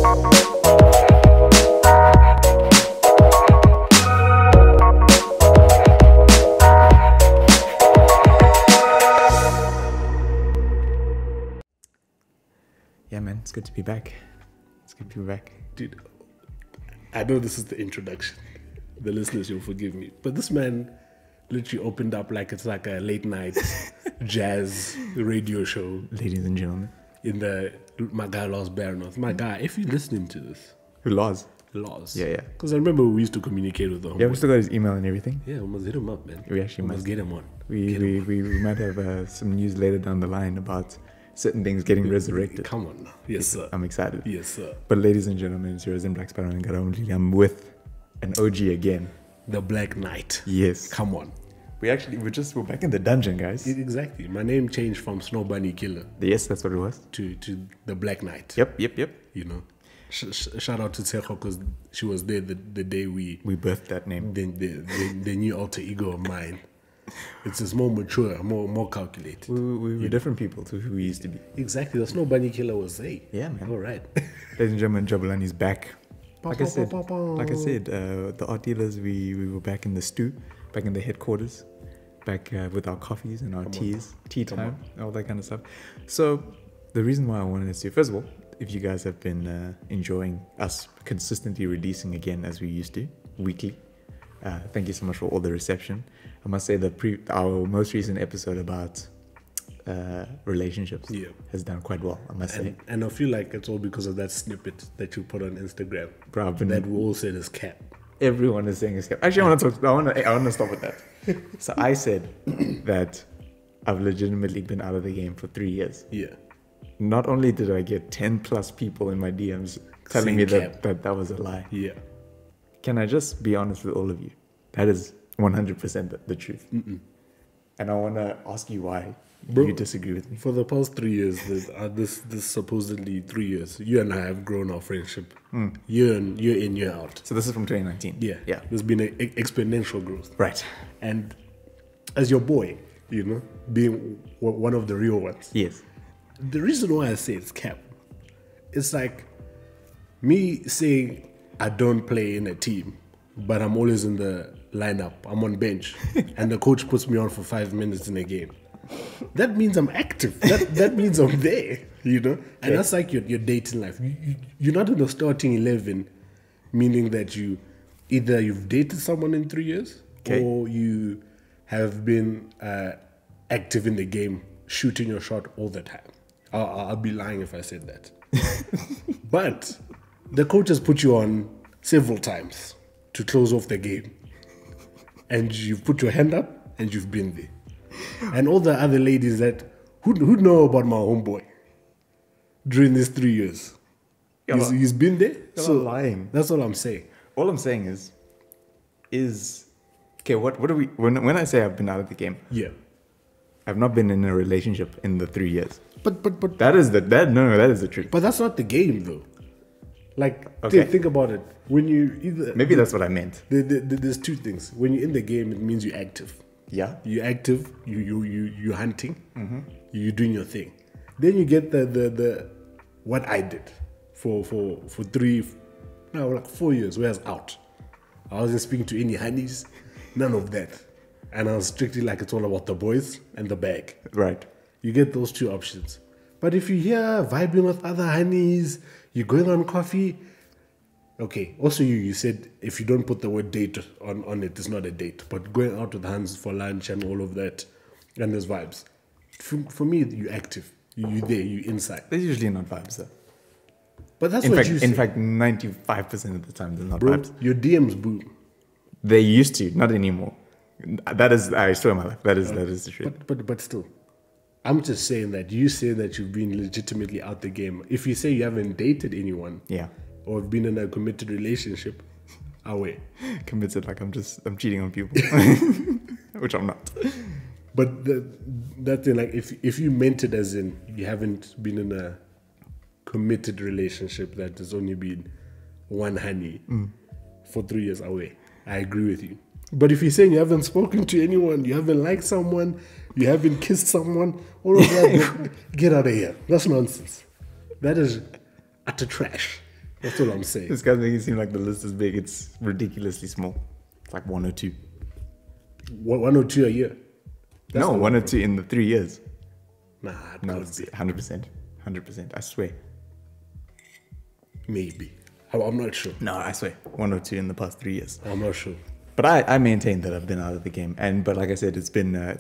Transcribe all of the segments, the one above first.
Yeah, man, it's good to be back. It's good to be back. Dude, I know this is the introduction. The listeners, you'll forgive me. But this man literally opened up like it's like a late night jazz radio show. Ladies and gentlemen. In the My Guy Laws Baranoth. My guy, if you're listening to this. Who Laws? Laws. Yeah. Because I remember we used to communicate with him. Yeah, we still got his email and everything. Yeah, we must hit him up, man. We actually must get him on. We might have some news later down the line about certain things getting resurrected. Come on now. Yes, sir. I'm excited. Yes, sir. But ladies and gentlemen, it's your Zen Black Sparrow and Garamli. I'm with an OG again. The Black Knight. Yes. Come on. We're back in the dungeon, guys. Exactly. My name changed from Snow Bunny Killer. Yes, that's what it was. To the Black Knight. Yep. You know. Shout out to Tsecho because she was there the day we birthed that name. The new alter ego of mine. It's just more mature, more calculated. We were different people to who we used to be. Exactly. The Snow Bunny Killer was Yeah, man. All right. Ladies and gentlemen, Jabulani's back. Like I said, the art dealers, we were back in the stew, back in the headquarters, back with our coffees and our tea time, all that kind of stuff. So the reason why I wanted to see, first of all, if you guys have been enjoying us consistently releasing again as we used to, weekly, thank you so much for all the reception. I must say our most recent episode about relationships has done quite well, I must say. And I feel like it's all because of that snippet that you put on Instagram. Bro, that we all said is cap. Everyone is saying it's cap. Actually, I want to stop with that. So I said that I've legitimately been out of the game for 3 years. Yeah. Not only did I get 10 plus people in my DMs telling me that was a lie. Yeah. Can I just be honest with all of you? That is 100% the truth. Mm-mm. And I want to ask you why you disagree with me. For the past 3 years, this supposedly 3 years, you and I have grown our friendship. Year in, year out. So this is from 2019? Yeah. There's been an exponential growth. Right. And as your boy, being one of the real ones. Yes. The reason why I say it's cap, it's like me saying I don't play in a team, but I'm always in the lineup. I'm on bench, and the coach puts me on for 5 minutes in a game. That means I'm active. That means I'm there, And that's like your dating life. You're not in the starting 11, meaning that you've dated someone in 3 years, or you have been active in the game, shooting your shot all the time. I'll be lying if I said that. But the coach has put you on several times to close off the game. And you've put your hand up and you've been there. And all the other ladies who know about my homeboy during these 3 years. He's been there. So lying. That's all I'm saying. All I'm saying is okay, what do we when I say I've been out of the game? Yeah. I've not been in a relationship in the 3 years. But that is the truth. But that's not the game though. Like think about it. When you maybe that's what I meant. There's two things. When you're in the game, it means you're active. Yeah. You're active. You're hunting. Mm-hmm. You're doing your thing. Then you get the what I did for 4 years. Where I was out. I wasn't speaking to any honeys. None of that. And I was strictly like it's all about the boys and the bag. Right. You get those two options. But if you're here vibing with other honeys, you're going on coffee. Okay. Also, you said if you don't put the word date on it, it's not a date. But going out with hands for lunch and all of that, and there's vibes. For me, you're active. You're there. You're inside. There's usually not vibes though. But that's what you say. In fact, 95% of the time, there's not vibes. Your DMs boom. They used to, not anymore. That is, I swear my life. That is the truth. But still, I'm just saying that you say that you've been legitimately out the game. If you say you haven't dated anyone, or been in a committed relationship, away. Committed, like I'm cheating on people, which I'm not. But that thing, like if you meant it as in you haven't been in a committed relationship that has only been one honey for 3 years away, I agree with you. But if you're saying you haven't spoken to anyone, you haven't liked someone, you haven't kissed someone, all of that, get out of here. That's nonsense. That is utter trash. That's all I'm saying. This guy's making it seem like the list is big. It's ridiculously small. It's like 1 or 2. 1 or 2 a year. That's No, not 1 or a 2 in the 3 years. Nah, No, it's 100%. 100%. I swear. maybe. I'm not sure. No, I swear. 1 or 2 in the past 3 years. I'm not sure. But I maintain that I've been out of the game, but like I said, it's been a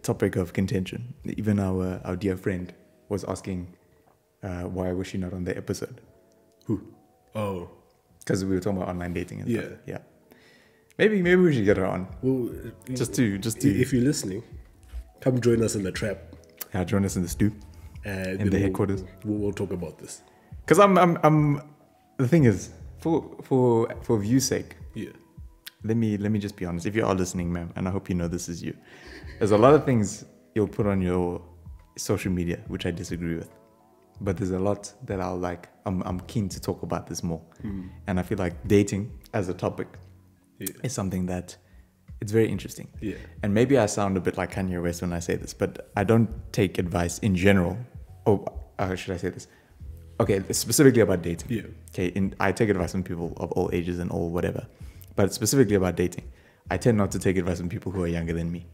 topic of contention. Even our dear friend was asking why was she not on the episode? Who? Oh, Because we were talking about online dating and stuff. Yeah. Yeah. Maybe we should get her on well, just to if you're listening, come join us in the trap. join us in the stew And in the then headquarters. We'll talk about this. Because I'm the thing is for view's sake. Yeah. Let me just be honest. If you are listening, ma'am, and I hope you know this is you, there's a lot of things you'll put on your social media which I disagree with, but there's a lot that I'll like. I'm keen to talk about this more, and I feel like dating as a topic is something that it's very interesting. Yeah. And maybe I sound a bit like Kanye West when I say this, but I don't take advice in general. Oh, should I say this? Okay, specifically about dating. Yeah. Okay, I take advice from people of all ages and all whatever. But specifically about dating, I tend not to take advice from people who are younger than me.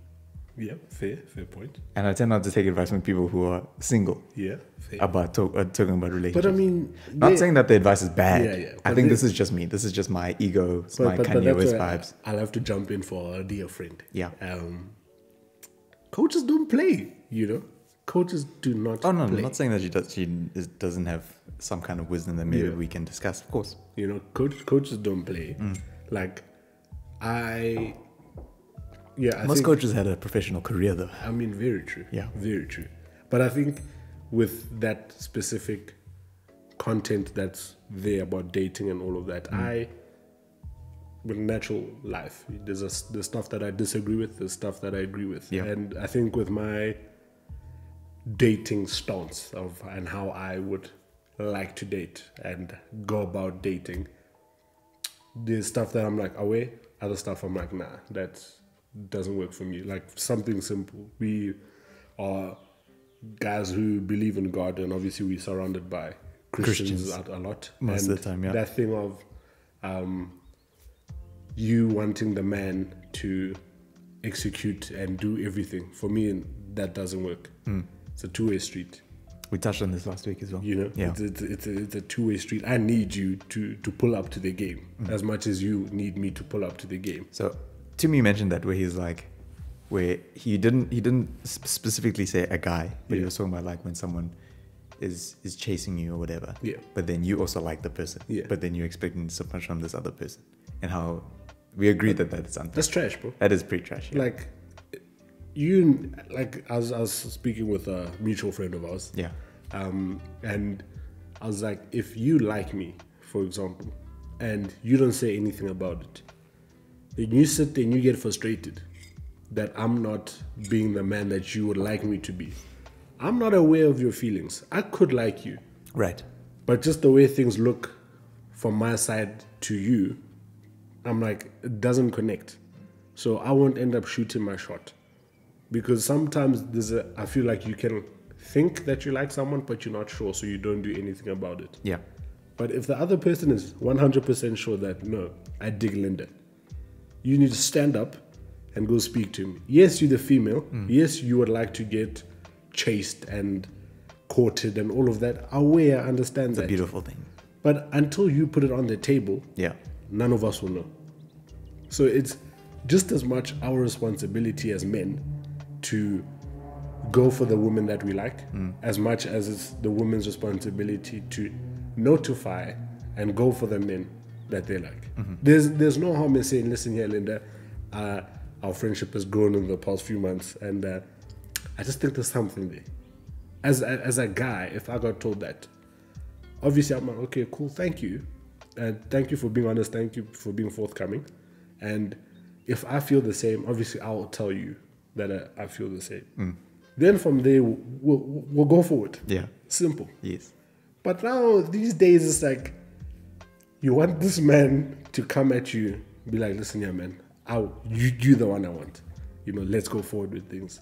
Yeah, fair point. And I tend not to take advice from people who are single Yeah, fair. about talking about relationships. But I mean, not saying that the advice is bad. Yeah. I think this is just me. This is just my ego, my Kanye that's West where vibes. I'll have to jump in for our dear friend. Yeah. Coaches don't play, you know. Coaches do not Oh, no, play. I'm not saying that she doesn't have some kind of wisdom that maybe Yeah. we can discuss, of course. You know, coaches don't play. Like, Most think, coaches had a professional career, though. I mean, very true. Yeah. Very true. But I think with that specific content that's there about dating and all of that, with natural life, there's stuff that I disagree with, there's stuff that I agree with. Yeah. And I think with my dating stance and how I would like to date and go about dating, there's stuff that I'm like away, other stuff I'm like, nah, that doesn't work for me. Like something simple. We are guys who believe in God, and obviously we're surrounded by Christians a lot. Most and of the time, yeah. That thing of you wanting the man to execute and do everything, for me, that doesn't work. It's a two-way street. We touched on this last week as well. You know, Yeah. it's a two-way street. I need you to pull up to the game as much as you need me to pull up to the game. So Timmy mentioned that where he's like, where he didn't specifically say a guy, but he Yeah. was talking about like when someone is chasing you or whatever. Yeah. But then you also like the person. Yeah. But then you're expecting so much from this other person, and how we agree that is unfair. That's trash, bro. That is pretty trash. Yeah. Like I was speaking with a mutual friend of ours. Yeah. And I was like, if you like me, for example, and you don't say anything about it, then you sit there and you get frustrated that I'm not being the man that you would like me to be. I'm not aware of your feelings. I could like you, Right. but just the way things look from my side to you, I'm like, it doesn't connect. So I won't end up shooting my shot. Because sometimes I feel like you can think that you like someone, but you're not sure, so you don't do anything about it. Yeah. But if the other person is 100% sure that, no, I dig Linda, you need to stand up and go speak to him. Yes, you're the female. Yes, you would like to get chased and courted and all of that. I understand It's a that. beautiful thing. But until you put it on the table, Yeah. none of us will know. So it's just as much our responsibility as men to go for the woman that we like, as much as it's the woman's responsibility to notify and go for the men that they like. There's no harm in saying, listen here, Linda, our friendship has grown in the past few months, and I just think there's something there. As a guy, if I got told that, obviously I'm like, okay, cool, thank you. And thank you for being honest, thank you for being forthcoming. And if I feel the same, obviously I'll tell you that I feel the same. Then from there, we'll go forward. Yeah. Simple. Yes. But now, these days, it's like, you want this man to come at you, be like, listen here, man, you're the one I want. You know, let's go forward with things.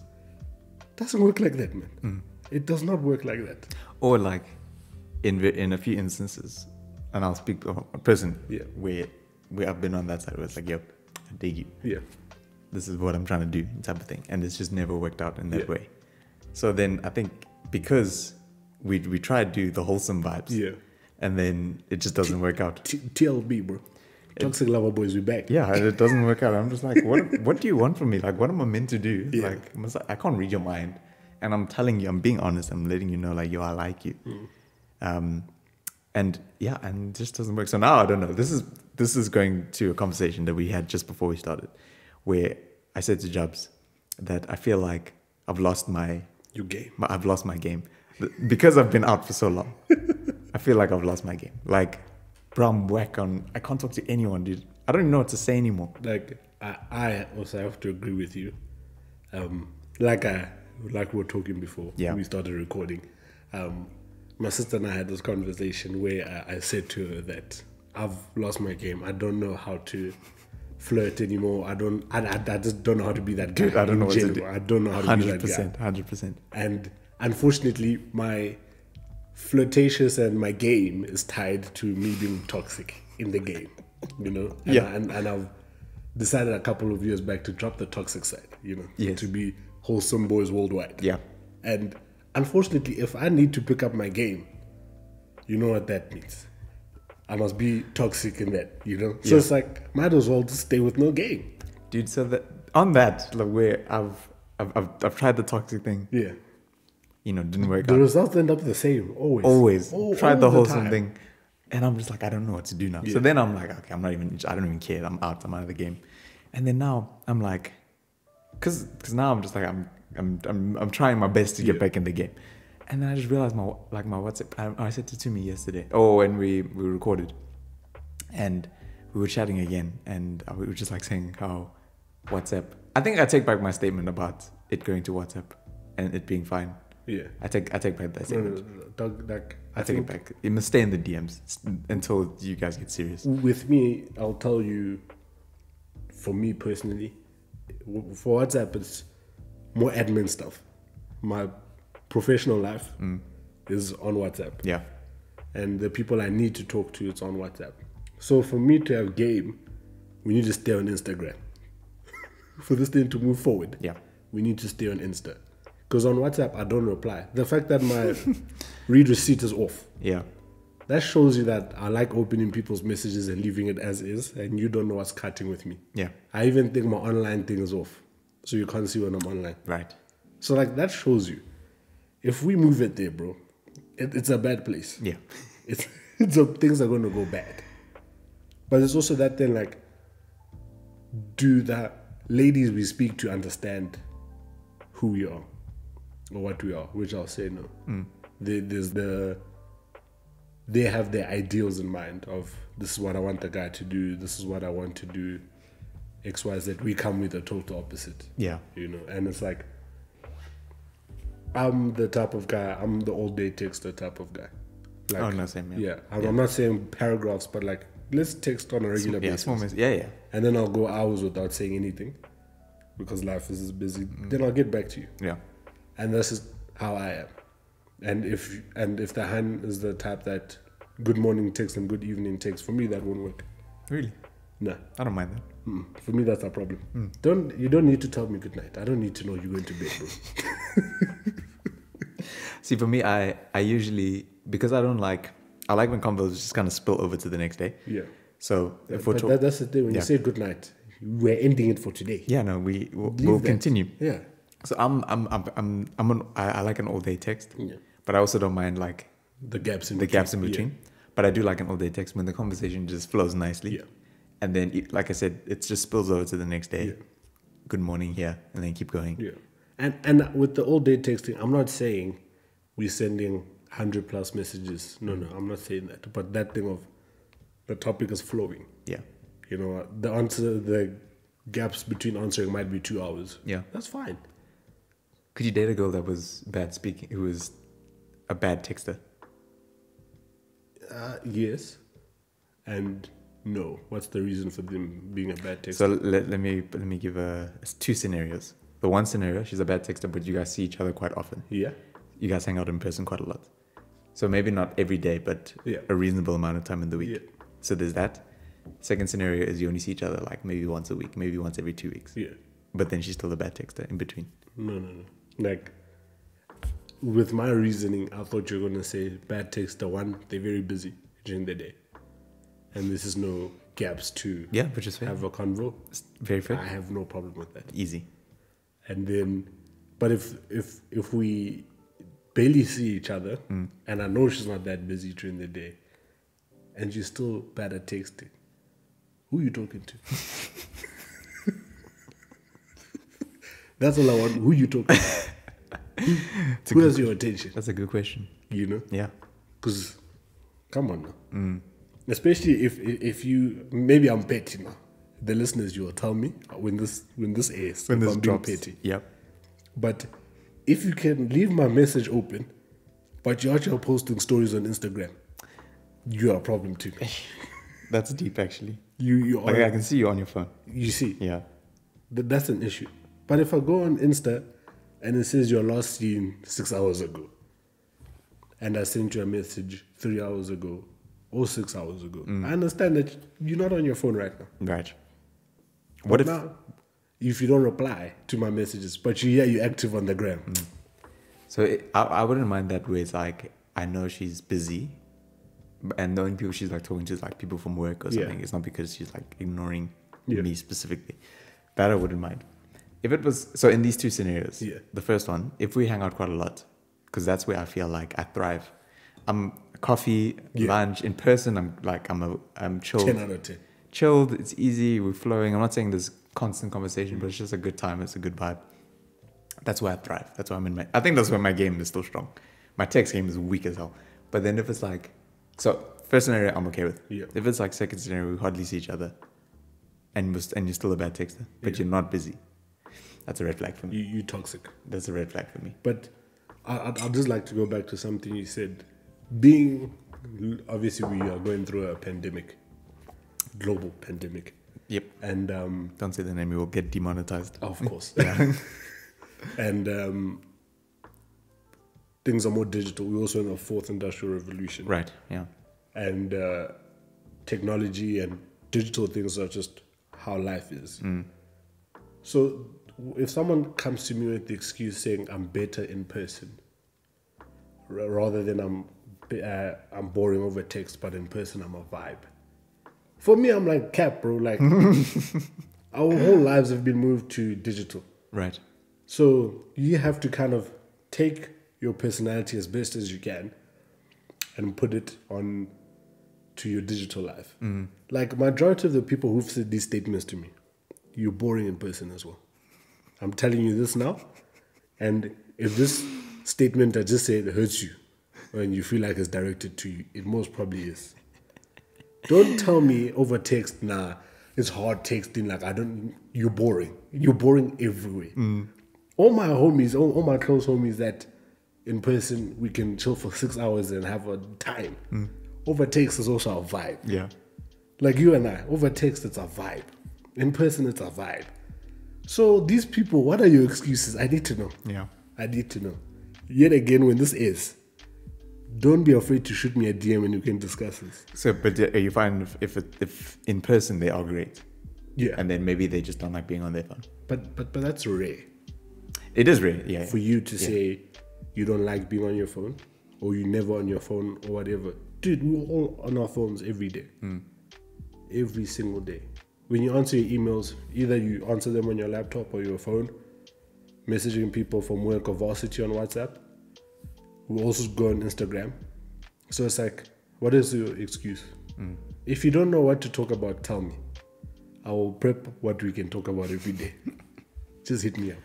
Doesn't work like that, man. It does not work like that. Or like, in a few instances, and I'll speak to a person Yeah. where I've been on that side where it's like, yo, I dig you. Yeah. This is what I'm trying to do, type of thing. And it's just never worked out in that Yeah. way. So then I think because we try to do the wholesome vibes, Yeah. and then it just doesn't work out. TLB, bro. Toxic Lover Boys, we back. Yeah, and it doesn't work out. I'm just like, what do you want from me? Like, what am I meant to do? Yeah. Like, I can't read your mind. And I'm telling you, I'm being honest. I'm letting you know, like, yo, I like you. And yeah, and it just doesn't work. So now I don't know. This is going to a conversation that we had just before we started, where I said to Jubs that I feel like I've lost my game. I've lost my game because I've been out for so long. I feel like I've lost my game. Like, bro, I'm whack on. I can't talk to anyone, dude. I don't even know what to say anymore. Like I also have to agree with you. Like we were talking before we started recording. My sister and I had this conversation where I said to her that I've lost my game. I don't know how to flirt anymore. I just don't know how to be that guy. Dude, I don't know what to do. I don't know how to be that guy. 100%. And unfortunately, my flirtatious and my game is tied to me being toxic in the game, you know? And I've decided a couple of years back to drop the toxic side, you know? Yes. To be wholesome boys worldwide. Yeah. And unfortunately, if I need to pick up my game, you know what that means. I must be toxic in that, you know? So it's like, might as well just stay with no game. Dude, so that on that, like, where I've tried the toxic thing, Yeah. you know, didn't work The out. results end up the same, always. Always tried the all wholesome time. thing, and I'm just like, I don't know what to do now. Yeah. So then I'm like, okay, I don't even care. I'm out of the game. And then now I'm like, cause now I'm just like, I'm trying my best to get back in the game. And then I just realized my WhatsApp. I said to me yesterday. Oh, and we recorded, and we were chatting again, and we were just like saying how WhatsApp. I think I take back my statement about it going to WhatsApp and it being fine. Yeah. I take back that statement. I take it think back. It must stay in the DMs until you guys get serious. with me, I'll tell you, for me personally, for WhatsApp, it's more admin stuff. My professional life is on WhatsApp. Yeah. And the people I need to talk to, it's on WhatsApp. So for me to have game, we need to stay on Instagram. For this thing to move forward, Yeah. we need to stay on Insta. Because on WhatsApp, I don't reply. The fact that my read receipt is off, Yeah. that shows you that I like opening people's messages and leaving it as is, and you don't know what's cutting with me. Yeah. I even think my online thing is off, so you can't see when I'm online. Right. So like that shows you, if we move it there, bro, it's a bad place. Yeah. Things are going to go bad. But there's also that thing like, do the ladies we speak to understand who we are or what we are? Which I'll say no. They have their ideals in mind of, this is what I want the guy to do, this is what I want to do, XYZ. We come with a total opposite. Yeah. You know, and it's like, I'm the type of guy, I'm the all day texter type of guy. Like, Oh, no, same, yeah. I'm not saying paragraphs, but like, let's text on a regular Yeah. basis. Small yeah. And then I'll go hours without saying anything because life is busy. Then I'll get back to you. Yeah. And this is how I am. And if the hand is the type that good morning text and good evening text, for me that won't work. Really? Nah. I don't mind that. For me that's a problem. You don't need to tell me good night. I don't need to know you're going to bed, bro. See, for me, I usually, because I like when convos just kind of spill over to the next day. Yeah. So if we're But talking, that's the thing. When you say good night, we're ending it for today. yeah, no, we'll Leave that. continue. Yeah. So I like an all day text, Yeah. but I also don't mind like The gaps in the between. gaps in between. But I do like an all day text when the conversation just flows nicely. Yeah. And then, like I said, it just spills over to the next day. Yeah. Good morning here, and then keep going. Yeah. And with the all day texting, I'm not saying we're sending 100 plus messages. No, I'm not saying that. But that thing of the topic is flowing. Yeah. You know, the gaps between answering might be 2 hours. Yeah. That's fine. Could you date a girl that was bad speaking, who was a bad texter? Yes. And no. What's the reason for them being a bad texter? So let me give it's two scenarios. The one scenario, she's a bad texter, but you guys see each other quite often. Yeah. You guys hang out in person quite a lot. So maybe not every day, but Yeah. a reasonable amount of time in the week. Yeah. So there's that. Second scenario is you only see each other like maybe once a week, maybe once every 2 weeks. Yeah. But then she's still a bad texter in between. No. Like, with my reasoning, I thought you were going to say bad texter. One, they're very busy during the day. And this is no gaps to Yeah, which is fair. have a convo. Very fair. I have no problem with that. Easy. And then, but if we barely see each other, and I know she's not that busy during the day, and she's still bad at texting, who are you talking to? That's all I want. Who you talking to? Who has your attention? That's a good question. You know? Yeah. Because, come on now. Especially if you, maybe I'm petty now. The listeners, you will tell me when this airs. When if this I'm being drops. petty. Yep. But if you can leave my message open, but you're actually posting stories on Instagram, you are a problem too. That's deep, actually. You Like, I can see you on your phone. You see, Yeah. that's an issue. But if I go on Insta and it says you're last seen 6 hours ago, and I sent you a message 3 hours ago or 6 hours ago, I understand that you're not on your phone right now. Right. What if... Now, if you don't reply to my messages, but you're active on the gram. So I wouldn't mind that where it's like, I know she's busy, and the only people she's like talking to is like people from work or something. Yeah. It's not because she's like ignoring Yeah. me specifically. That I wouldn't mind. If it was, so in these two scenarios, Yeah. the first one, if we hang out quite a lot, because that's where I feel like I thrive. I'm coffee, Yeah. lunch, in person, I'm chilled. 10 out of 10. Chilled, it's easy, we're flowing. I'm not saying there's constant conversation, but it's just a good time, it's a good vibe. That's where I thrive. That's why I think that's where my game is still strong. My text game is weak as hell. But then if it's like, so first scenario I'm okay with. Yeah. If it's like second scenario, we hardly see each other, and you're still a bad texter, but Yeah. you're not busy, that's a red flag for me. You toxic. That's a red flag for me. But I'd just like to go back to something you said. Obviously, we are going through a pandemic, global pandemic. Yep. And, Don't say the name, we will get demonetized. of course. And things are more digital. We're also in the fourth industrial revolution. Right, yeah. And technology and digital things are just how life is. So if someone comes to me with the excuse saying I'm better in person, rather than I'm boring over text, but in person I'm a vibe. For me, I'm like cap, bro. Like our whole lives have been moved to digital. Right. So you have to kind of take your personality as best as you can and put it on to your digital life. Like majority of the people who've said these statements to me, you're boring in person as well. I'm telling you this now. And if this statement I just said hurts you and you feel like it's directed to you, it most probably is. Don't tell me over text, nah, it's hard texting, like you're boring. You're boring everywhere. All my homies, all my close homies that in person we can chill for 6 hours and have a time. Over text is also a vibe. Yeah. Like you and I, over text it's a vibe. In person it's a vibe. So these people, what are your excuses? I need to know. Yeah. I need to know. Yet again, when this is, don't be afraid to shoot me a DM and you can discuss this. So, but are you fine if in person they are great? Yeah. And then maybe they just don't like being on their phone. But that's rare. It is rare, yeah. For you to say you don't like being on your phone or you never on your phone or whatever. Dude, we're all on our phones every day. Every single day. When you answer your emails, either you answer them on your laptop or your phone, messaging people from work or varsity on WhatsApp. We also go on Instagram. So it's like, what is your excuse? If you don't know what to talk about, tell me. I will prep what we can talk about every day. Just hit me up.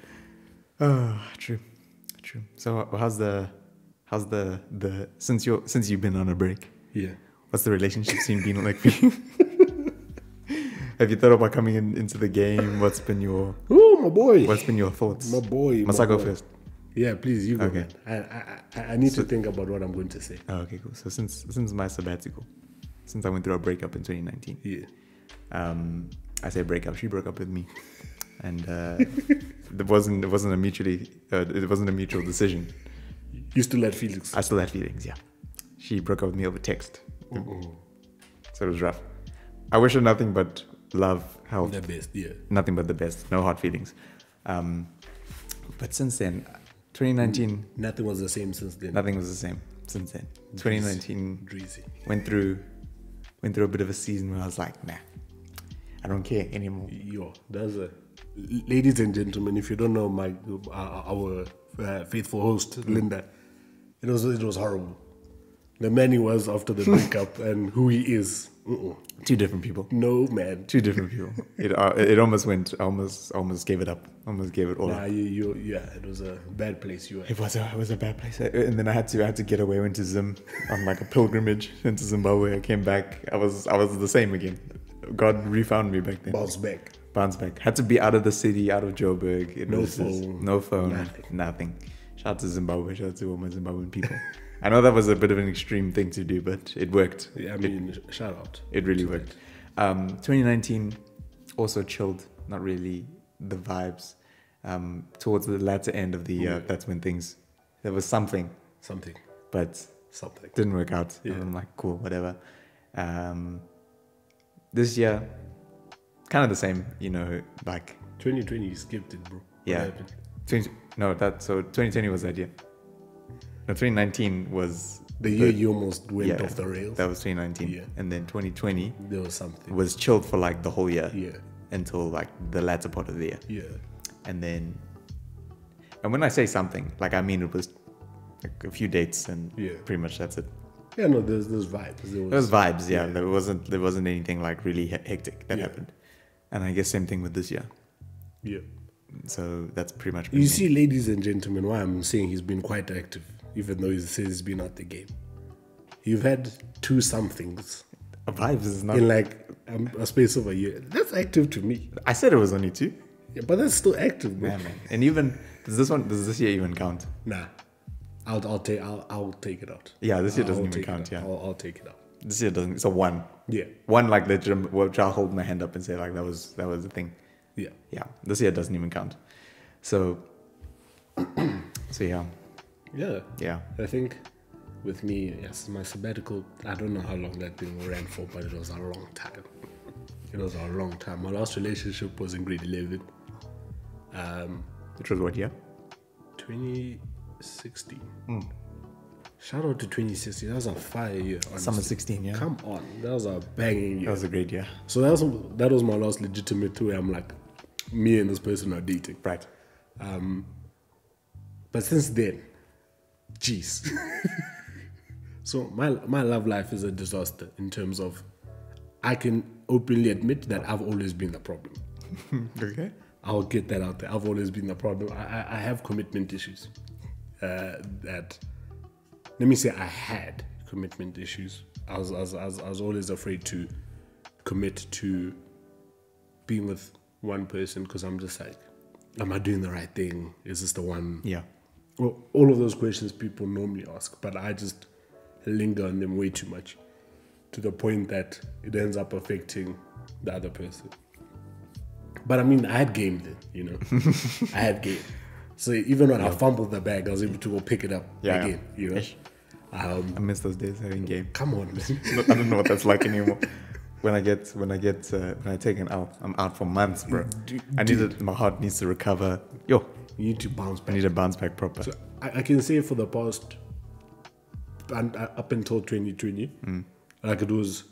Oh, true. So how's the since you've been on a break? Yeah. What's the relationship scene been like for you? Have you thought about coming into the game? What's been your thoughts? My boy. Must I go first? Yeah, please, you go. Okay. I need to think about what I'm going to say. Oh, okay, cool. So since my sabbatical, since I went through a breakup in 2019, Yeah. I say breakup. She broke up with me, and it wasn't a mutual decision. You still had feelings. I still had feelings, yeah. she broke up with me over text. So it was rough. I wish her nothing but love, health. The best, yeah. Nothing but the best. No hard feelings. But since then, 2019, Nothing was the same since then. nothing was the same since then. 2019 Dreezy. went through a bit of a season where I was like, nah, I don't care anymore. Yo, that's a... Ladies and gentlemen, if you don't know our faithful host, Linda, it was horrible. The man he was after the breakup and who he is. Two different people. No, man. Two different people. It almost went. Almost gave it up. Almost gave it all Nah, up. it was a bad place you were. It was a bad place. And then I had to get away. Went to Zim on like a pilgrimage into Zimbabwe. I came back. I was the same again. God refound me back then. Bounce back. Had to be out of the city, out of Joburg. No phone. Nothing. Shout out to Zimbabwe. Shout out to all my Zimbabwean people. I know that was a bit of an extreme thing to do, but it worked. Yeah, I mean, shout out. It really worked. 2019 also chilled. Not really the vibes. Towards the latter end of the year, that's when there was something, but didn't work out. Yeah. I'm like, cool, whatever. This year, kind of the same, like 2020, you skipped it, bro. yeah. 2020 was that year. No, 2019 was the year you almost went off the rails. That was 2019. Yeah. And then 2020 there was something. was chilled for like the whole year. Yeah. Until like the latter part of the year. Yeah. And when I say something, like I mean it was like a few dates and pretty much that's it. Yeah, no, there's vibes. There was vibes, yeah. There wasn't anything like really hectic that happened. And I guess same thing with this year. Yeah. So that's pretty much. You see, ladies and gentlemen, why I'm saying he's been quite active, even though he says he's been out the game. You've had two somethings. Vibes is not in like a space of a year. That's active to me. I said it was only 2. Yeah, but that's still active, bro. Man. And even does this year even count? Nah. I'll take it out. Yeah, this year doesn't even count. Yeah, I'll take it out. This year doesn't. It's a 1. Yeah. 1 like legit. Which I'll hold my hand up and say like that was the thing. Yeah. Yeah. This year doesn't even count. So. Yeah. Yeah. Yeah. I think with me, yes, my sabbatical. I don't know how long that thing ran for, but it was a long time. My last relationship was in grade 11. Which was what year? 2016. Shout out to 2016. That was a fire year. Honestly. Summer 16, yeah. Come on, that was a banging year. That was a great year. So that was my last legitimate tour. I'm like, me and this person are dating. Right. But since then, jeez. So my love life is a disaster in terms of I can openly admit that I've always been the problem. Okay. I'll get that out there. I've always been the problem. I have commitment issues. Let me say I had commitment issues. I was always afraid to commit to being with one person because I'm just like, am I doing the right thing? Is this the one? Yeah. Well, all of those questions people normally ask, but I just linger on them way too much to the point that it ends up affecting the other person. But I mean, I had game then, I had game. So even when I fumbled the bag, I was able to go pick it up again, I miss those days having game. Come on, man. I don't know what that's like anymore. When I take an out, I'm out for months, bro. My heart needs to recover. You need to bounce back. I need to bounce back proper. So I can say for the past, and up until 2020, like it was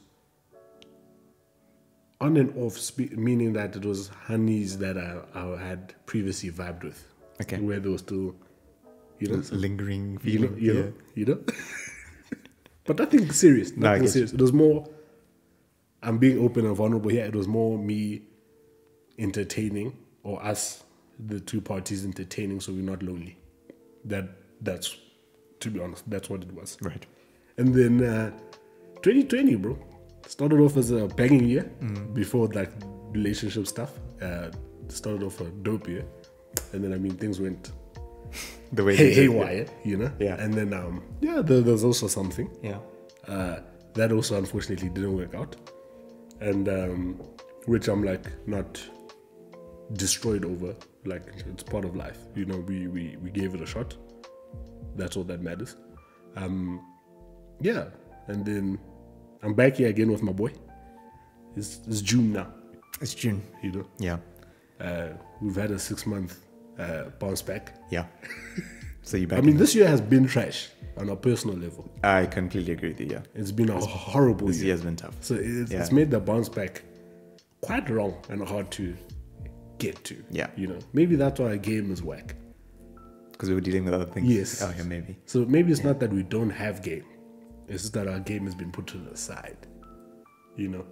on and off, meaning that it was honeys that I had previously vibed with. Okay. Where they were still, lingering feeling. You know? But nothing serious. Nothing serious. It was more, I'm being open and vulnerable here. It was more me entertaining, or us, the two parties entertaining, so we're not lonely. That's, to be honest, that's what it was. Right. And then 2020, bro, started off as a banging year before like relationship stuff. Started off a dope year, and then things went the way haywire, Yeah. And then there's also something. Yeah. That also unfortunately didn't work out, and which I'm like not destroyed over. Like it's part of life, we gave it a shot. That's all that matters. Yeah, and then I'm back here again with my boy. It's June now, It's June. you know. Yeah. We've had a 6-month bounce back. Yeah. So you're back. I mean, this year has been trash on a personal level. I completely agree with you. Yeah. It's been a horrible This year. year's been tough. So it's Yeah. made the bounce back quite wrong and hard to get to. Yeah. You know, maybe that's why our game is whack. Because we were dealing with other things. Yes. Oh, yeah, maybe. So maybe it's not that we don't have game. It's just that our game has been put to the side. You know.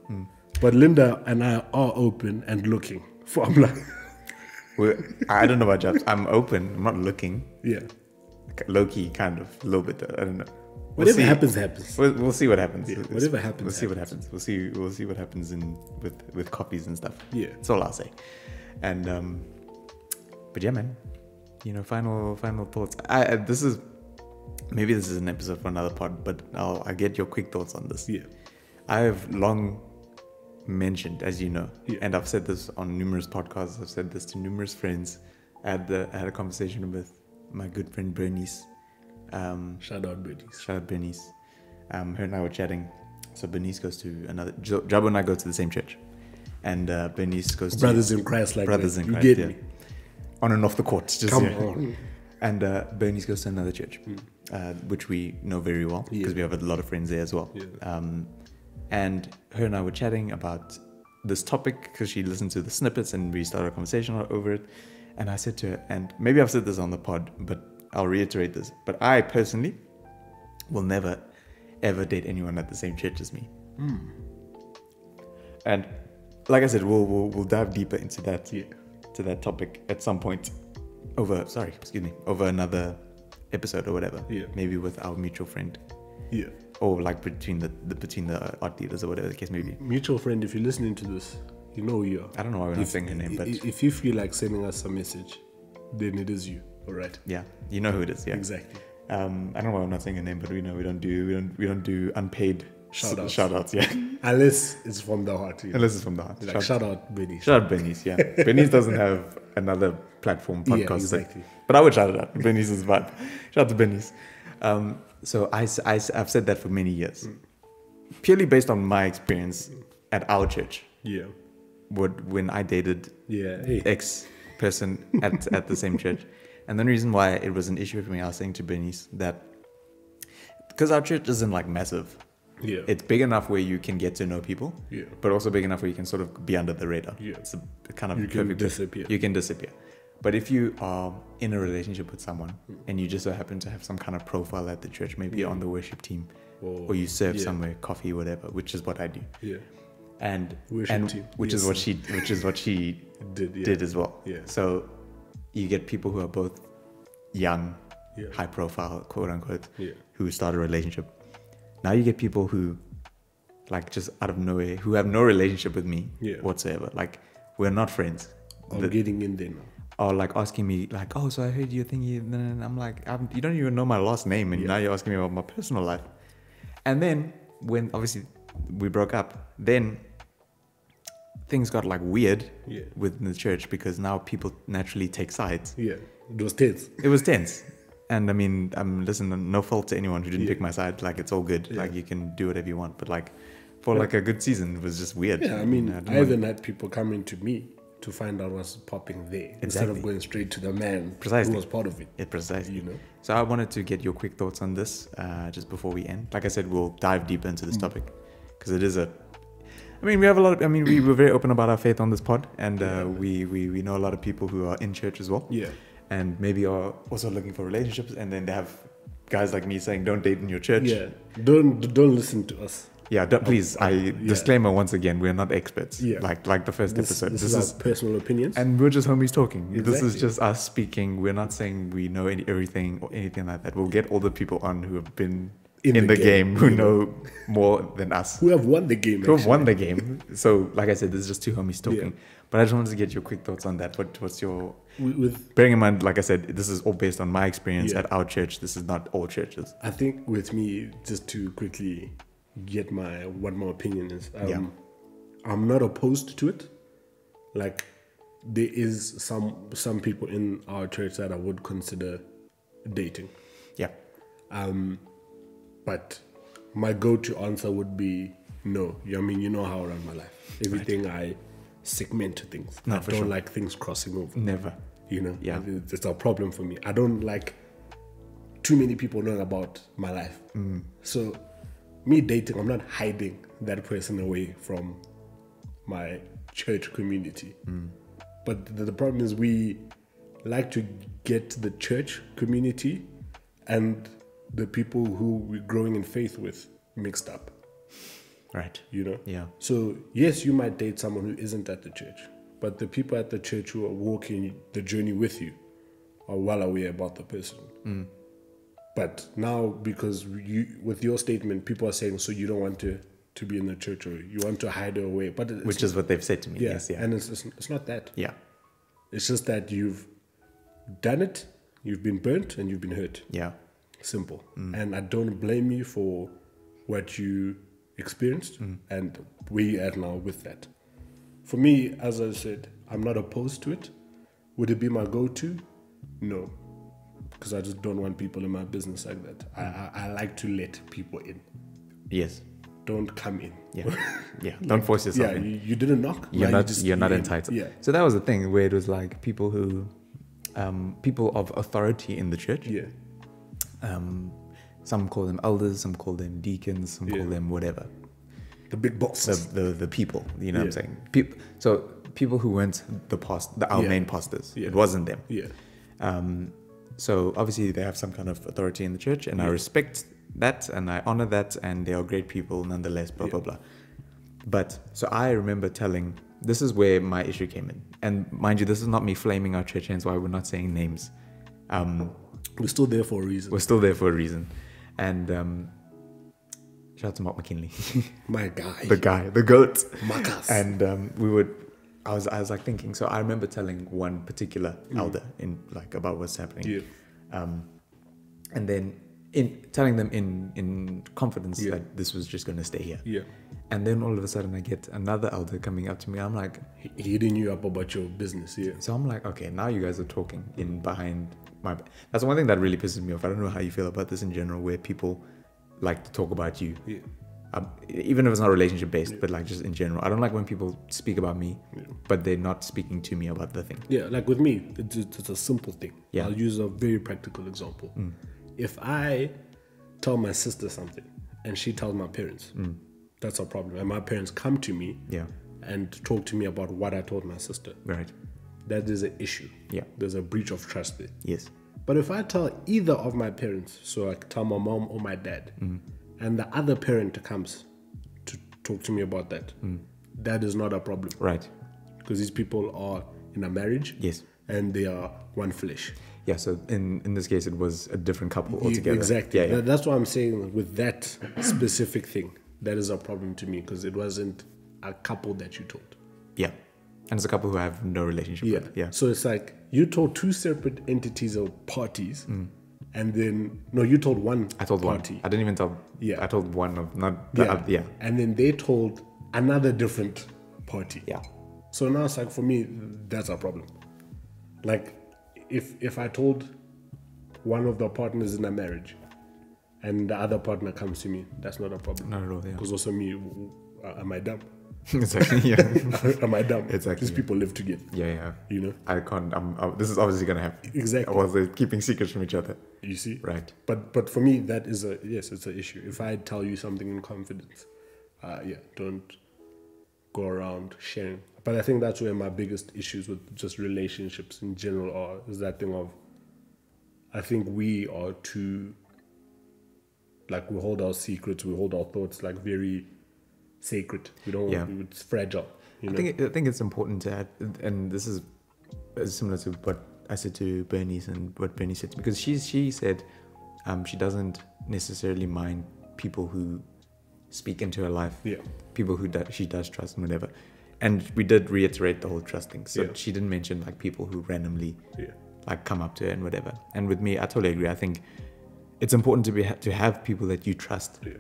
But Linda and I are open and looking for I don't know about jobs. I'm open. I'm not looking. yeah. Low key, kind of. A little bit. I don't know. Whatever see. happens, happens. We'll see what happens. Yeah, whatever happens, We'll see what happens. We'll see what happens with copies and stuff. Yeah. That's all I'll say. And but yeah, man. You know, final thoughts. This is an episode for another pod, but I'll get your quick thoughts on this. Yeah. I have long mentioned, as you know, Yeah. and I've said this on numerous podcasts. I've said this to numerous friends. I had a conversation with my good friend Bernice. Shout out Bernice. Shout out Bernice. Her and I were chatting. So Bernice goes to another. Jabo and I go to the same church, and Bernice goes to Brothers in Christ, like Brothers that. in You Christ. get Yeah. me? On and off the court. Just Come yeah. on. And Bernice goes to another church, which we know very well because we have a lot of friends there as well. Yeah. And her and I were chatting about this topic because she listened to the snippets and we started a conversation over it. And I said to her, and maybe I've said this on the pod, but I'll reiterate this. But I personally will never, ever date anyone at the same church as me. And like I said, we'll dive deeper into that to that topic at some point over another episode or whatever. Yeah. Maybe with our mutual friend. Yeah. Or like between the art dealers or whatever the case may be. Mutual friend, if you're listening to this, you know who you are. I don't know why we're not saying her name, but If you feel like sending us a message, then it is you. All right. yeah, you know who it is. Yeah, Exactly. I don't know why I'm not saying her name, but we know we don't do unpaid Shout-outs. Shout-outs, yeah. Unless it's from the heart. You know? Unless it's from the heart. Like, shout out Bernice. Shout out Bernice, yeah. Bernice doesn't have another platform podcast. Yeah, exactly. But I would shout it out. Bernice is bad. Shout out to Bernice. So I've said that for many years. Purely based on my experience at our church. Yeah. When I dated Yeah. Hey. ex person at the same church. And the reason why it was an issue for me, I was saying to Bernice that because our church isn't like massive. Yeah. It's big enough where you can get to know people, Yeah. but also big enough where you can sort of be under the radar. Yeah. It's a kind of You can perfect- disappear. You can disappear. But if you are in a relationship with someone and you just so happen to have some kind of profile at the church, maybe you're on the worship team or you serve yeah. somewhere, coffee, whatever, which is what I do. Yeah. And Worship team. which Yes, is what sir. she Did. Yeah. did as well. Yeah. So you get people who are both young, Yeah. high profile, quote unquote, Yeah. who start a relationship. Now you get people who, like, just out of nowhere, who have no relationship with me Yeah. whatsoever. Like, we're not friends. I'm But- getting in there now. or like asking me, like, oh, so I heard your thing. And I'm like, you don't even know my last name, and now you're asking me about my personal life. And then when obviously we broke up, then things got like weird Yeah. within the church because now people naturally take sides. Yeah. It was tense. It was tense. And I mean, listen, no fault to anyone who didn't Yeah. pick my side. Like, it's all good. Yeah. Like, you can do whatever you want. But like, for like a good season, it was just weird. Yeah, I mean, didn't I want- even had people coming to me to find out what's popping there instead Exactly. of going straight to the man Precisely. who was part of it. Yeah, precisely. You know? So I wanted to get your quick thoughts on this just before we end. Like I said, we'll dive deeper into this topic because it is we have a lot of, we were very open about our faith on this pod, and we know a lot of people who are in church as well. Yeah. And maybe are also looking for relationships, and then they have guys like me saying, don't date in your church. Yeah. Don't listen to us. Yeah, please. Disclaimer once again, we're not experts. Yeah. Like the first episode. This is our personal opinions. and we're just homies talking. This is Exactly. just us speaking. We're not saying we know everything or anything like that. We'll get all the people on who have been in the game, who know more than us, who have won the game. who have actually. won the game. So, like I said, this is just two homies talking. Yeah. But I just wanted to get your quick thoughts on that. What's your... With Bearing in mind, like I said, this is all based on my experience Yeah. at our church. This is not all churches. I think with me, just to quickly get what my opinion is, I'm not opposed to it. Like, there is some people in our church that I would consider dating. Yeah. But my go-to answer would be no. I mean, you know how I run my life. Everything I segment to things. No, I for don't sure. like things crossing over. Never. You know, Yeah. it's a problem for me. I don't like too many people knowing about my life. So, me dating, I'm not hiding that person away from my church community. But the problem is we like to get the church community and the people who we're growing in faith with mixed up. Right. You know? Yeah. So, yes, you might date someone who isn't at the church, but the people at the church who are walking the journey with you are well aware about the person. But now, because with your statement, people are saying, so you don't want to be in the church, or you want to hide her away. But Which is what they've said to me. yeah, Yes, yeah. and it's not that. Yeah. It's just that you've done it, you've been burnt, and you've been hurt. Yeah. Simple. And I don't blame you for what you experienced and where you're at now with that. For me, as I said, I'm not opposed to it. Would it be my go-to? No. Because I just don't want people in my business like that. I like to let people in. Yes. Don't come in. Yeah. Yeah. Don't force yourself Yeah, in. you didn't knock. You're now not you're not in. entitled. Yeah. So that was the thing where it was like people who people of authority in the church. Yeah. Some call them elders, some call them deacons, some call Yeah. them whatever. The big bosses. The people, you know what I'm Yeah. saying? So people who weren't our Yeah. main pastors. Yeah. It wasn't them. Yeah. So obviously they have some kind of authority in the church, and I respect that and I honor that, and they are great people nonetheless, blah, blah, blah. But so I remember this is where my issue came in. And mind you, this is not me flaming our church, hence why we're not saying names. We're still there for a reason. We're still there for a reason. And shout out to Mark McKinley, My guy. the guy, the goat. Marcus. And I was like thinking, so I remember telling one particular elder about what's happening. Yeah. And then telling them in confidence that this was just going to stay here. Yeah. And then all of a sudden I get another elder coming up to me. I'm like, Hitting you up about your business. Yeah. so I'm like, okay, now you guys are talking in behind my back. That's one thing that really pisses me off. I don't know how you feel about this in general, where people like to talk about you. Yeah. Even if it's not relationship based, but like just in general. I don't like when people speak about me, but they're not speaking to me about the thing. Yeah, like with me, it's a simple thing. Yeah. I'll use a very practical example. If I tell my sister something and she tells my parents, that's a problem. And my parents come to me Yeah. and talk to me about what I told my sister. Right. That is an issue. Yeah. There's a breach of trust there. Yes. But if I tell either of my parents, so I tell my mom or my dad, and the other parent comes to talk to me about that, that is not a problem. Right. Because these people are in a marriage. Yes. And they are one flesh. Yeah. So in this case, it was a different couple altogether. Exactly. Yeah. Yeah. That's what I'm saying with that specific thing. That is a problem to me because it wasn't a couple that you told. Yeah. And it's a couple who I have no relationship with. Yeah. So it's like you told two separate entities or parties, and then you told one. I told party. one. I didn't even tell. Yeah. I told one of not. The, yeah. And then they told another different party. Yeah. So now it's like for me, that's a problem. Like if I told one of the partners in a marriage, and the other partner comes to me, that's not a problem. Not at all. Yeah. Because also me, am I dumb? Exactly. Yeah. Am I dumb? Exactly. These people live together. Yeah. Yeah. You know. I can't. This is obviously gonna happen. Exactly. Or they're keeping secrets from each other. You see. Right. But for me, that is it's an issue. If I tell you something in confidence, don't go around sharing. But I think that's where my biggest issues with just relationships in general are, is that thing of, I think we are too, like we hold our secrets, we hold our thoughts like very sacred. We don't, it's fragile. You know? I think it's important to add, and this is similar to what I said to Bernice and what Bernice said, because she said she doesn't necessarily mind people who speak into her life, people who she does trust and whatever. And we did reiterate the whole trust thing. So she didn't mention like people who randomly like come up to her and whatever. And with me, I totally agree. I think it's important to have people that you trust. Yeah.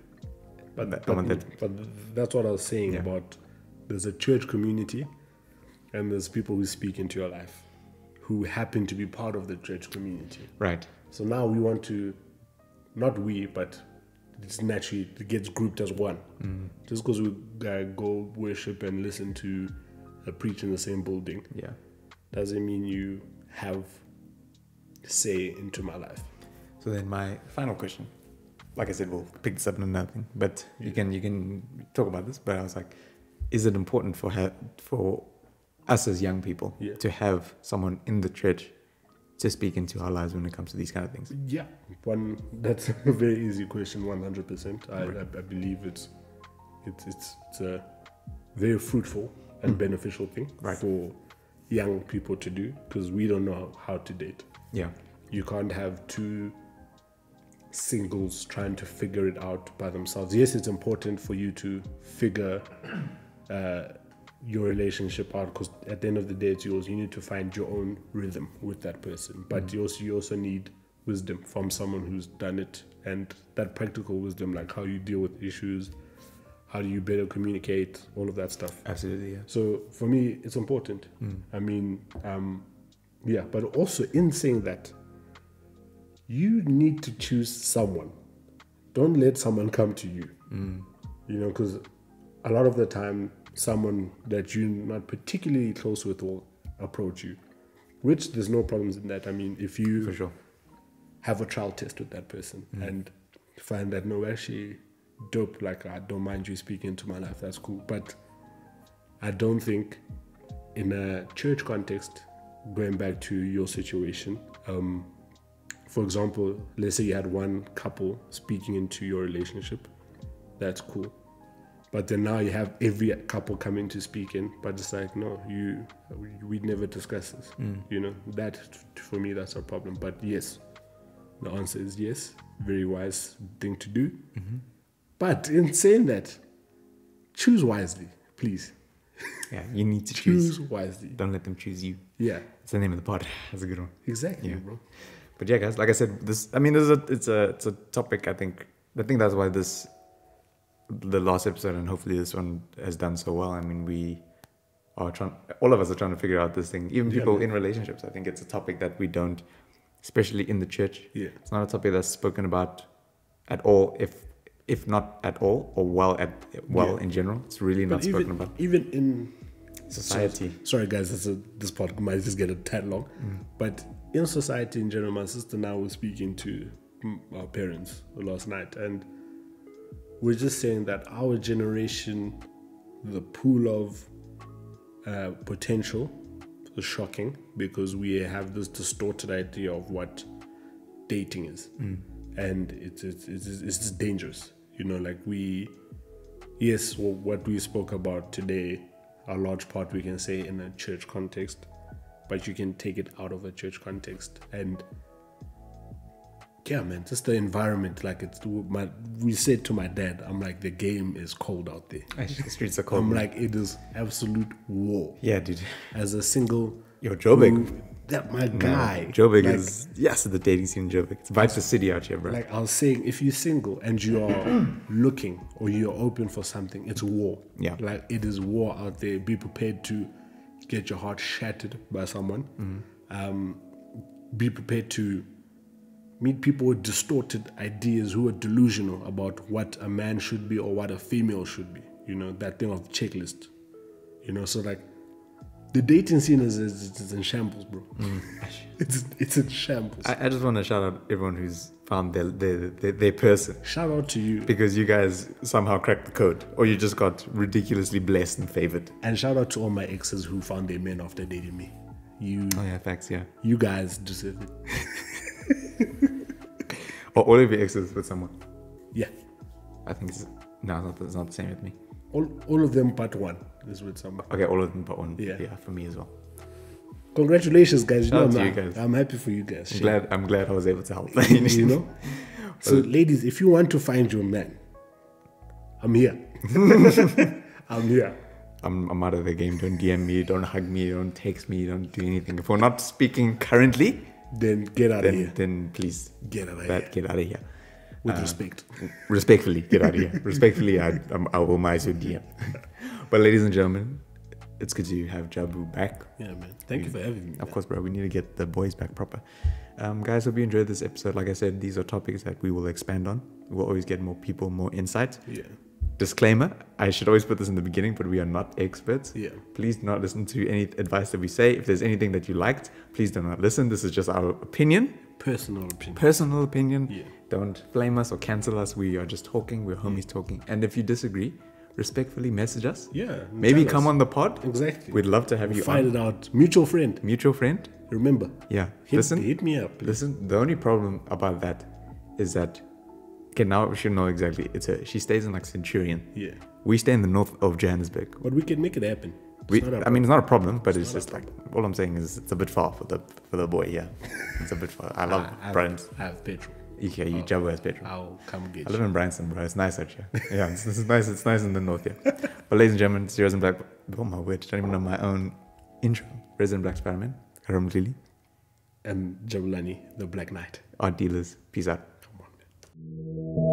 But that's what I was saying about, there's a church community and there's people who speak into your life who happen to be part of the church community. Right. So now we want to, not we, but it's naturally, it gets grouped as one. Just because we go worship and listen to a preach in the same building, doesn't mean you have say into my life. So then my final question, like I said, we'll pick this up in another thing, but you can talk about this. But I was like, is it important for us as young people to have someone in the church to speak into our lives when it comes to these kind of things? Yeah, that's a very easy question. 100%. I believe it's a very fruitful and beneficial thing for young people to do, because we don't know how to date. Yeah, you can't have two singles trying to figure it out by themselves. Yes, it's important for you to figure your relationship out, because at the end of the day, it's yours. You need to find your own rhythm with that person, but you also need wisdom from someone who's done it, and that practical wisdom, like how you deal with issues, how do you better communicate, all of that stuff. Absolutely, yeah. So for me, it's important. I mean, but also in saying that, you need to choose someone. Don't let someone come to you. You know, because a lot of the time, someone that you're not particularly close with will approach you, which there's no problems in that. I mean, if you For sure. have a trial test with that person and find that, no, actually dope, like, I don't mind you speaking into my life, that's cool. But I don't think in a church context, going back to your situation, for example, let's say you had one couple speaking into your relationship, that's cool. But then now you have every couple coming to speak in, but it's like, no, we'd never discuss this. You know, that for me, that's a problem. But yes, the answer is yes. Very wise thing to do. But in saying that, choose wisely, please. Yeah, you need to choose wisely. Don't let them choose you. Yeah, It's the name of the pod. That's a good one. exactly, bro. But yeah, guys, like I said, it's a topic. I think that's why the last episode and hopefully this one has done so well. I mean, we are all of us are trying to figure out this thing. Even people in relationships, I think it's a topic that we don't, especially in the church. Yeah, it's not a topic that's spoken about at all. If not at all, or in general, it's really not spoken about. Even in society. Sorry guys, this part might just get a tad long, but in society in general, my sister and I were speaking to our parents last night, and we're just saying that our generation, the pool of potential is shocking, because we have this distorted idea of what dating is, and it's just dangerous. You know, like what we spoke about today, a large part we can say in a church context, but you can take it out of a church context. And yeah, man, just the environment, like we said to my dad, I'm like, the game is cold out there. The streets are cold. I'm like, it is absolute war. Yeah, dude. As a single, Joburg. That my guy. Joburg is the dating scene in Joburg. It's Vice City out here, bro. Like I was saying, if you're single and you are looking or you're open for something, it's war. Yeah. Like it is war out there. Be prepared to get your heart shattered by someone. Be prepared to meet people with distorted ideas who are delusional about what a man should be or what a female should be. You know, that thing of checklist. You know, so like the dating scene is in shambles, bro. It's in shambles. I just want to shout out everyone who's found their person. Shout out to you. Because you guys somehow cracked the code, or you just got ridiculously blessed and favored. And shout out to all my exes who found their men after dating me. Oh yeah, facts, yeah. You guys deserve it. Or all of your exes with someone. Yeah. I think it's not the same with me. All of them but one is with someone. Okay, all of them but one. Yeah, for me as well. Congratulations, guys. Shout out to you guys. I'm happy for you guys. I'm glad I was able to help. You know? So ladies, if you want to find your man, I'm here. I'm here. I'm out of the game. Don't DM me, don't hug me, don't text me, don't do anything. If we're not speaking currently, then get out of here. Then please get out of here. Get out of here. With respect. Respectfully, get out of here. Respectfully, I will minimize your DM. But ladies and gentlemen, it's good to have Jabu back. Yeah, man. Thank you for having me. Of course, bro. We need to get the boys back proper. Guys, hope you enjoyed this episode. Like I said, these are topics that we will expand on. We'll always get more people, more insight. Yeah. Disclaimer, I should always put this in the beginning, but we are not experts. Yeah. Please do not listen to any advice that we say. If there's anything that you liked, please do not listen. This is just our opinion. Personal opinion. Yeah. Don't flame us or cancel us. We are just talking. We're homies talking. And if you disagree, respectfully message us. Yeah. Maybe come on the pod. Exactly. We'd love to have you find it out. Mutual friend. Mutual friend. Remember. Yeah. Hit me up. Please. Listen, the only problem about that is that, okay, now we should know exactly. She stays in like Centurion. Yeah. We stay in the north of Johannesburg. But we can make it happen. It's not a problem, but it's just like, all I'm saying is it's a bit far for the boy, yeah. It's a bit far. I love Bryanston. I have petrol. Okay, you Jabu has petrol. I'll come get I live in Bryanston, bro. It's nice out here. Yeah, it's nice. It's nice in the north, yeah. But ladies and gentlemen, it's Resident Black. Oh my word, I don't even know my own intro. Resident Black Spider-Man. Karam Lili. And Jabulani, the Black Knight. Art dealers. Peace out. Come on, man.